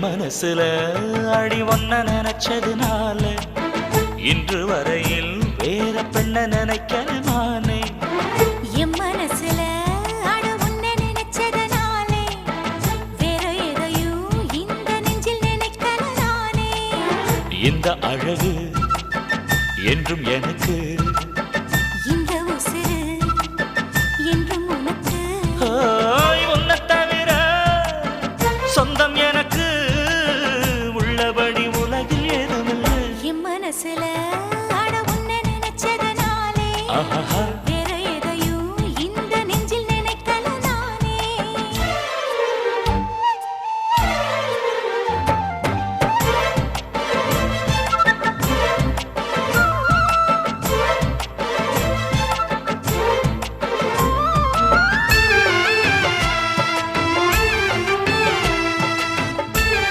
மனசுல அடி ஒன்ன நினைச்சதுனால இன்று வரையில் வேற பெண்ண நினைக்கிற நானே. என் மனசுல அட உன்னை நினைச்சதனாலே வேற எதையும் இந்த நெஞ்சில் நினைக்கல நானே. இந்த அழகு என்றும் எனக்கு, இந்த உசுரு என்றும் உனக்கு. உன்னை தவிர சொந்தம் எனக்கு உள்ளபடி உலகில் ஏதுமில்லை. என் மனசுல